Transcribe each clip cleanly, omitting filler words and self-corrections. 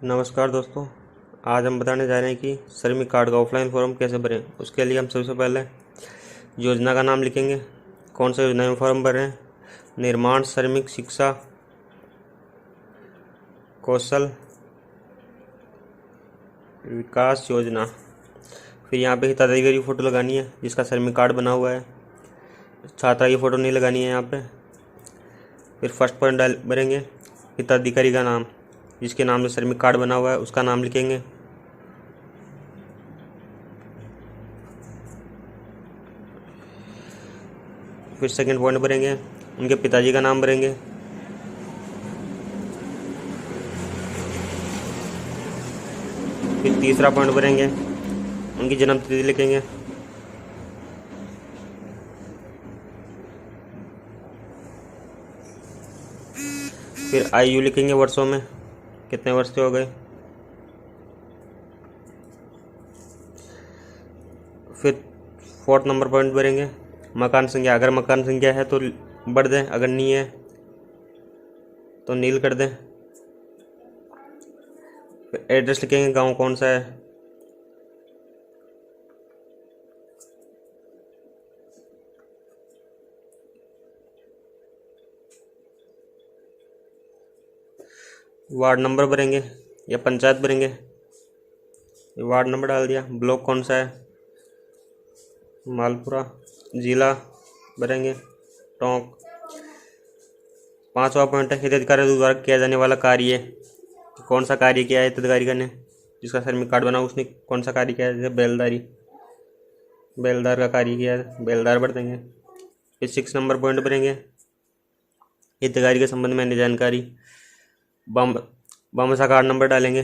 नमस्कार दोस्तों। आज हम बताने जा रहे हैं कि श्रमिक कार्ड का ऑफलाइन फॉर्म कैसे भरें। उसके लिए हम सबसे पहले योजना का नाम लिखेंगे, कौन सा योजना में फॉर्म भर रहे हैं। निर्माण श्रमिक शिक्षा कौशल विकास योजना। फिर यहाँ पे हिताधिकारी की फ़ोटो लगानी है जिसका श्रमिक कार्ड बना हुआ है। छात्रा की फ़ोटो नहीं लगानी है यहाँ पे। फिर फर्स्ट पॉइंट डाल भरेंगे हिताधिकारी का नाम, जिसके नाम से श्रमिक कार्ड बना हुआ है उसका नाम लिखेंगे। फिर सेकंड पॉइंट भरेंगे उनके पिताजी का नाम भरेंगे। फिर तीसरा पॉइंट भरेंगे उनकी जन्म तिथि लिखेंगे। फिर आयु लिखेंगे वर्षों में, कितने वर्ष के हो गए। फिर फोर्थ नंबर पॉइंट भरेंगे मकान संख्या, अगर मकान संख्या है तो बढ़ दें, अगर नहीं है तो नील कर दें। फिर एड्रेस लिखेंगे, गांव कौन सा है। वार्ड नंबर भरेंगे या पंचायत भरेंगे। वार्ड नंबर डाल दिया। ब्लॉक कौन सा है, मालपुरा। जिला भरेंगे टोंक। पांचवा पॉइंट है हिताधिकारी द्वारा किया जाने वाला कार्य, कौन सा कार्य किया है हिताधिकारी ने, जिसका श्रमिक कार्ड बना उसने कौन सा कार्य किया है। जैसे बेलदार का कार्य किया है, बेलदार भर देंगे। फिर 6 नंबर पॉइंट भरेंगे हितग्राही के संबंध में अन्य जानकारी। बामसा कार्ड नंबर डालेंगे।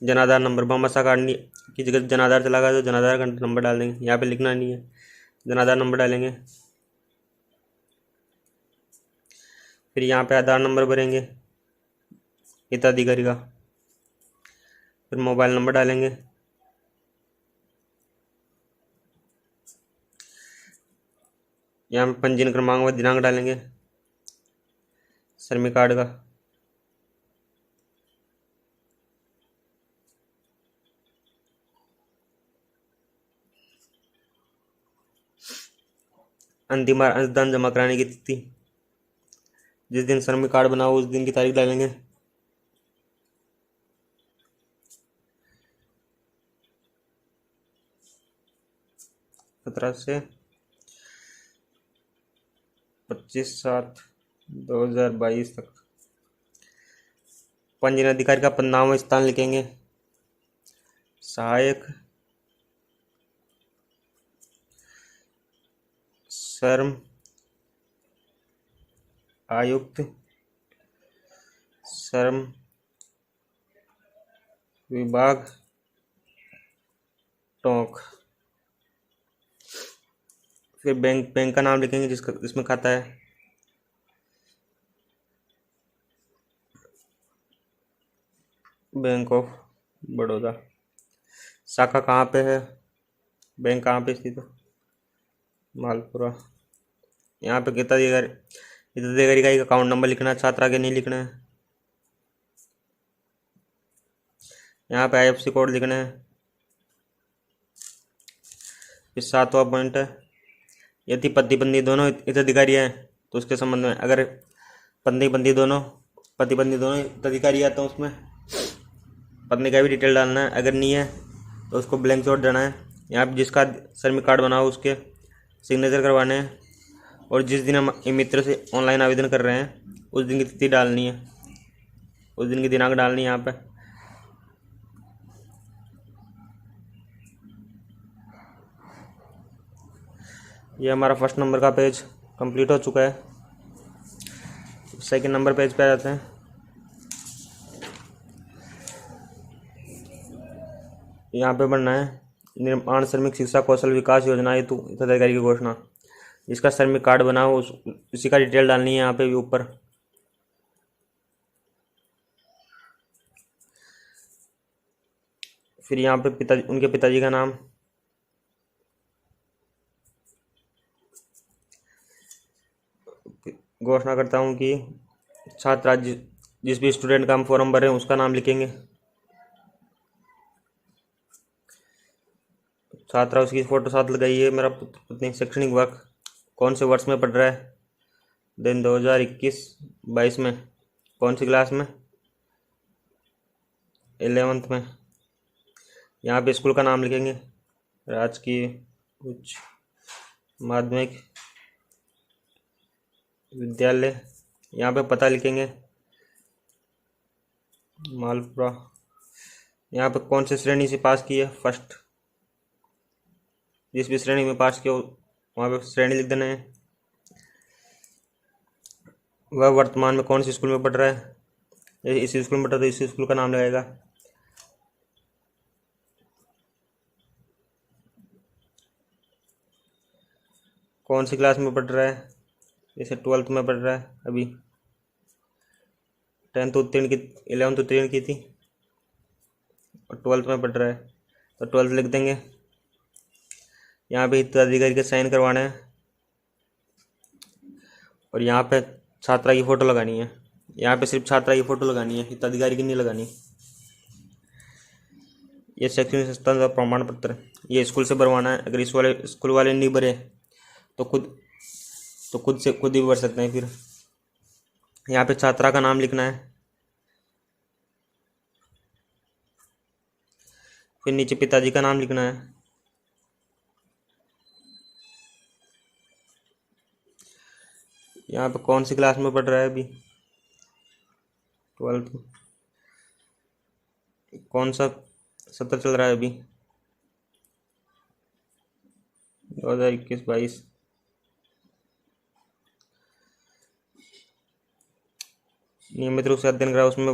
जनाधार नंबर, बामसा कार्ड की जगह जनाधार चला गया तो जनाधार का नंबर डाल देंगे, यहाँ पे लिखना नहीं है, जनाधार नंबर डालेंगे। फिर यहाँ पे आधार नंबर भरेंगे हिताधिकारी का। फिर मोबाइल नंबर डालेंगे। यहाँ पे पंजीयन क्रमांक व दिनांक डालेंगे श्रमिक कार्ड का। अंतिम बार अंशदान जमा कराने की तिथि, जिस दिन श्रमिक कार्ड बना हो उस दिन की तारीख डालेंगे। सत्रह से 25/7/2022 तक। पंजीयन अधिकारी का पद नाम व स्थान लिखेंगे। सहायक श्रम आयुक्त, श्रम विभाग टोंक। फिर बैंक का नाम लिखेंगे जिसमें खाता है। Bank of Baroda. शाखा कहाँ पे है, बैंक कहाँ पे स्थित है, मालपुरा। यहाँ पे हिताधिकारी का एक अकाउंट नंबर लिखना है, छात्रा के नहीं लिखना है। यहाँ पे IFSC कोड लिखना है। फिर 7वां पॉइंट है यदि पति पत्नी दोनों हिताधिकारी हैं तो उसके संबंध में, अगर पति पत्नी दोनों हिताधिकारी है तो उसमें पत्नी का भी डिटेल डालना है। अगर नहीं है तो उसको ब्लैंक छोड़ देना है। यहाँ पे जिसका श्रमिक कार्ड बना हो उसके सिग्नेचर करवाने हैं। और जिस दिन हम मित्र से ऑनलाइन आवेदन कर रहे हैं उस दिन की तिथि डालनी है, उस दिन की दिनांक डालनी है। यहाँ पे ये हमारा फर्स्ट नंबर का पेज कंप्लीट हो चुका है। सेकंड नंबर पेज पे आ जाते हैं। यहाँ पे बनना है निर्माण श्रमिक शिक्षा कौशल विकास योजना हेतु हिताधिकारी की घोषणा, जिसका श्रमिक कार्ड बना हो उसी का डिटेल डालनी है यहाँ पे भी ऊपर। फिर यहाँ पे उनके पिताजी का नाम। घोषणा करता हूँ कि छात्रा जिस भी स्टूडेंट का हम फॉर्म भरें उसका नाम लिखेंगे। छात्रा उसकी फ़ोटो साथ लगाई है। मेरा पुत्र पत्नी शैक्षणिक वर्ष कौन से वर्ष में पढ़ रहा है? दिन 2021-22 में। कौन सी क्लास में? 11th में। यहाँ पे स्कूल का नाम लिखेंगे, राजकीय उच्च माध्यमिक विद्यालय। यहाँ पे पता लिखेंगे, मालपुरा। यहाँ पे कौन सी श्रेणी से पास की है? फर्स्ट। जिस भी श्रेणी में पास किया वहाँ पे श्रेणी लिख देना है। वह वर्तमान में कौन सी स्कूल में पढ़ रहा है? इसी स्कूल में पढ़ रहा है तो इसी स्कूल का नाम लगाएगा। कौन सी क्लास में पढ़ रहा है? जैसे 12th में पढ़ रहा है अभी। 10th उत्तीर्ण की, 11th उत्तीर्ण की थी और 12th में पढ़ रहा है तो 12th लिख देंगे। यहाँ पे हिताधिकारी के साइन करवाना है और यहाँ पे छात्रा की फ़ोटो लगानी है। यहाँ पे सिर्फ छात्रा की फ़ोटो लगानी है, हिताधिकारी की नहीं लगानी। ये शैक्षणिक संस्थान का प्रमाण पत्र ये स्कूल से भरवाना है। अगर स्कूल वाले नहीं भरे तो खुद ही भर सकते हैं। फिर यहाँ पे छात्रा का नाम लिखना है। फिर नीचे पिताजी का नाम लिखना है। यहाँ पे कौन सी क्लास में पढ़ रहा है अभी? 12th। कौन सा सत्र चल रहा है अभी? 2021-22। नियमित रूप से अध्ययन करा, उसमें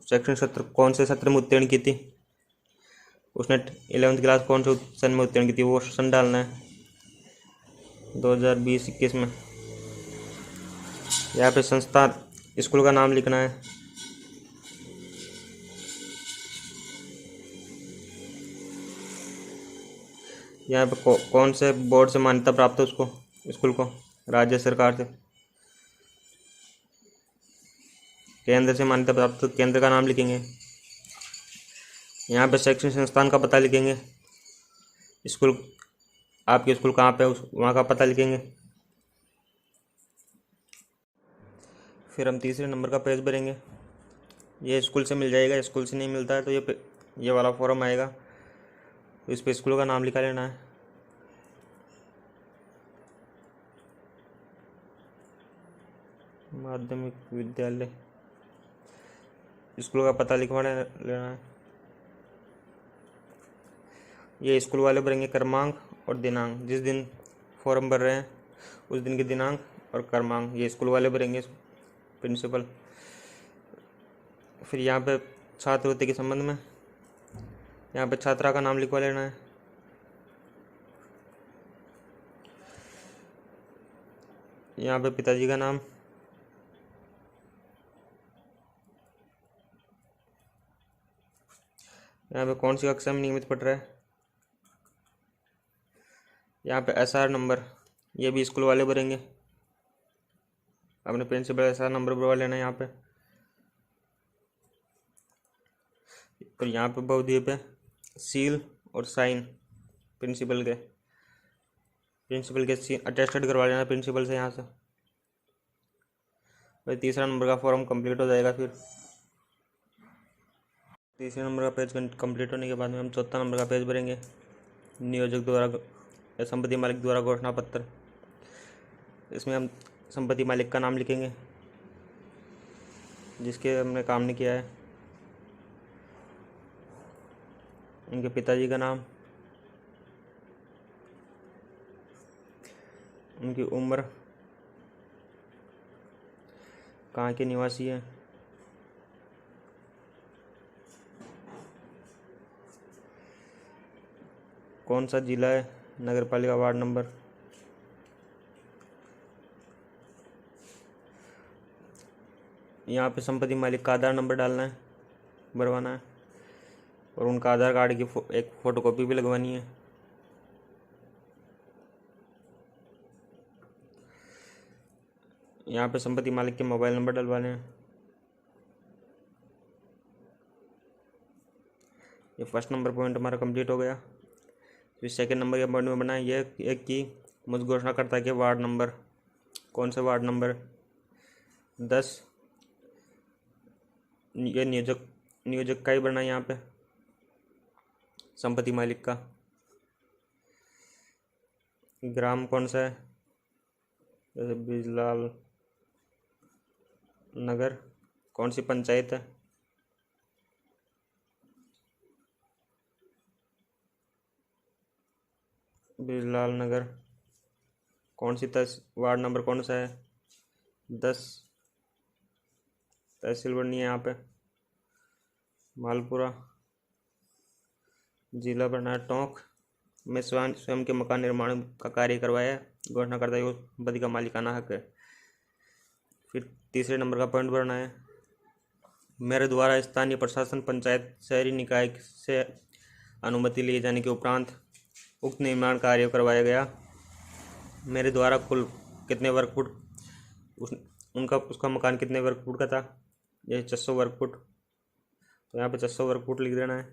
शैक्षणिक सत्र कौन से सत्र में उत्तीर्ण की थी? उसने 11th क्लास कौन से सन में उत्तीर्ण की थी वो सन डालना है, 2020-21 में। यहाँ पे संस्था स्कूल का नाम लिखना है। यहाँ पे कौन से बोर्ड से मान्यता प्राप्त है उसको, स्कूल को? राज्य सरकार से। केंद्र से मान्यता प्राप्त केंद्र का नाम लिखेंगे। यहाँ पे शैक्षणिक संस्थान का पता लिखेंगे। स्कूल, आपके स्कूल कहाँ पे है वहाँ का पता लिखेंगे। फिर हम तीसरे नंबर का पेज भरेंगे। ये स्कूल से मिल जाएगा, स्कूल से नहीं मिलता है तो ये वाला फॉर्म आएगा तो इस पर स्कूल का नाम लिखा लेना है। माध्यमिक विद्यालय, स्कूल का पता लिखवा लेना है। ये स्कूल वाले भरेंगे क्रमांक और दिनांक। जिस दिन फॉर्म भर रहे हैं उस दिन की दिनांक और क्रमांक ये स्कूल वाले भरेंगे, प्रिंसिपल। फिर यहाँ पे छात्रवृत्ति के संबंध में यहाँ पे छात्रा का नाम लिखवा लेना है। यहाँ पे पिताजी का नाम, यहाँ पे कौन सी कक्षा में नियमित पढ़ रहा है। यहाँ पे SR नंबर ये भी स्कूल वाले भरेंगे। अपने प्रिंसिपल SR नंबर भरवा लेना है यहाँ पे। और यहाँ पे बहुदिए पे सील और साइन प्रिंसिपल के सील अटेस्टेड करवा लेना प्रिंसिपल से यहाँ से। फिर तीसरा नंबर का फॉर्म कंप्लीट हो जाएगा। फिर तीसरे नंबर का पेज कंप्लीट होने के बाद में हम चौथा नंबर का पेज भरेंगे। नियोजक द्वारा या संपत्ति मालिक द्वारा घोषणा पत्र। इसमें हम संपत्ति मालिक का नाम लिखेंगे जिसके हमने काम नहीं किया है, उनके पिताजी का नाम, उनकी उम्र, कहाँ के निवासी हैं, कौन सा जिला है, नगर पालिका वार्ड नंबर। यहाँ पे संपत्ति मालिक का आधार नंबर डालना है, भरवाना है और उनका आधार कार्ड की एक फ़ोटोकॉपी भी लगवानी है। यहाँ पे संपत्ति मालिक के मोबाइल नंबर डलवाने हैं। ये फर्स्ट नंबर पॉइंट हमारा कंप्लीट हो गया। फिर सेकंड नंबर के पॉइंट में बना यह एक कि मुझ घोषणाकर्ता के वार्ड नंबर, कौन से वार्ड नंबर 10, ये नियोजक का ही बनना है यहाँ पे, संपत्ति मालिक का। ग्राम कौन सा है, जैसे बिजलाल नगर। कौन सी पंचायत है, बिजलाल नगर। कौन सी वार्ड नंबर कौन सा है, 10। तहसील बननी है यहाँ पे मालपुरा। जिला बनना है टोंक। में स्वयं के मकान निर्माण का कार्य करवाया, घोषणाकर्ता को संपत्ति का मालिकाना हक है। फिर तीसरे नंबर का पॉइंट भरना है, मेरे द्वारा स्थानीय प्रशासन, पंचायत, शहरी निकाय से अनुमति लिए जाने के उपरांत उक्त निर्माण कार्य करवाया गया। मेरे द्वारा कुल कितने वर्ग फुट, उसका मकान कितने वर्ग फुट का था, जैसे 600 वर्ग फुट, तो यहाँ पे 600 वर्ग फुट लिख देना है।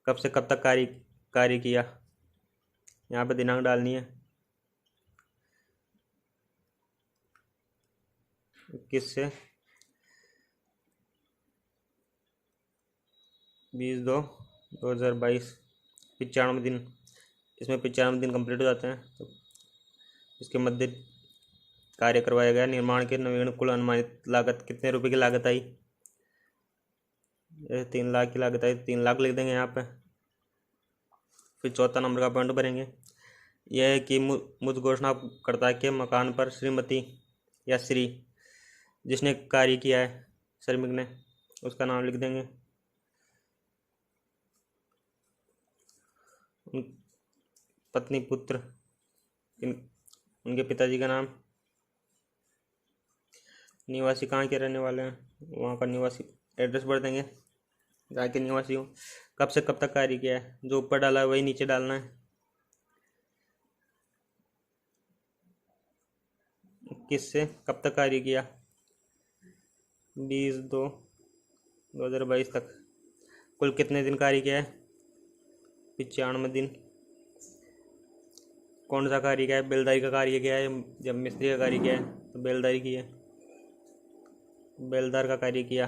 कब से कब तक कार्य किया, यहाँ पे दिनांक डालनी है, किससे 20/2/2022, 95 दिन। इसमें 95 दिन कंप्लीट हो जाते हैं, तो इसके मध्य कार्य करवाया गया। निर्माण के नवीन कुल अनुमानित लागत कितने रुपए की लागत आई, 3 लाख की लागत आई, 3 लाख लिख देंगे यहाँ पे। फिर चौथा नंबर का पॉइंट भरेंगे, यह है कि मुझ घोषणाकर्ता के मकान पर श्रीमती या श्री जिसने कार्य किया है, श्रमिक ने, उसका नाम लिख देंगे। पत्नी, पुत्र, उनके पिताजी का नाम, निवासी कहाँ के रहने वाले हैं, वहाँ का निवासी एड्रेस भर देंगे, जहाँ के निवासी हो। कब से कब तक कार्य किया है, जो ऊपर डाला है वही नीचे डालना है। किससे कब तक कार्य किया, 20/2/2022 तक। कुल कितने दिन कार्य किया है, 95 दिन। कौन सा कार्य किया है, बेलदारी का कार्य किया है, जब मिस्त्री का कार्य किया है तो बेलदारी की है, बेलदार का कार्य किया।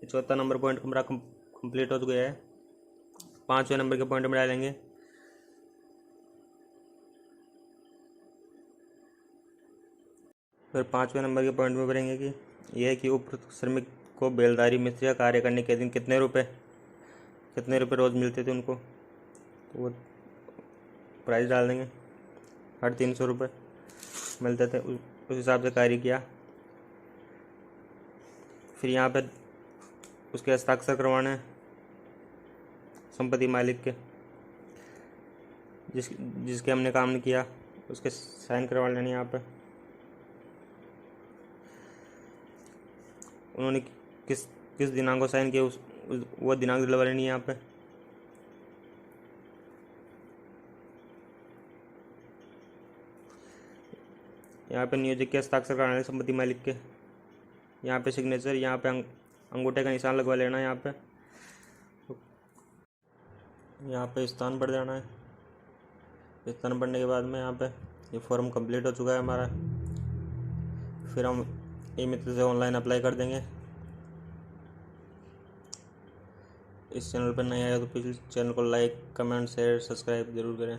चौथा नंबर पॉइंट हमारा कंप्लीट हो गया है। पाँचवें नंबर के पॉइंट में डालेंगे, फिर पाँचवें नंबर के पॉइंट में भरेंगे कि यह है कि उपयुक्त श्रमिक को बेलदारी मिस्त्री का कार्य करने के दिन कितने रुपए रोज़ मिलते थे उनको, तो वो प्राइस डाल देंगे। 350 रुपये मिलते थे, उस हिसाब से कार्य किया। फिर यहाँ पे उसके हस्ताक्षर करवाने हैं, संपत्ति मालिक के, जिसके हमने काम किया उसके साइन करवा लेने। यहाँ पे उन्होंने किस दिनांक को साइन किया, वो दिनांक दिलवा लेनी है यहाँ पे। यहाँ पे नियोजक के हस्ताक्षर कराने, संपत्ति मालिक के। यहाँ पे सिग्नेचर, यहाँ पे अंगूठे का निशान लगवा लेना। यहाँ पे स्थान भर देना है। स्थान भरने के बाद में यहाँ पे ये फॉर्म कंप्लीट हो चुका है हमारा। फिर हम ई-मित्र से ऑनलाइन अप्लाई कर देंगे। इस चैनल पर नए आए तो प्लीज़ चैनल को लाइक, कमेंट, शेयर, सब्सक्राइब जरूर करें।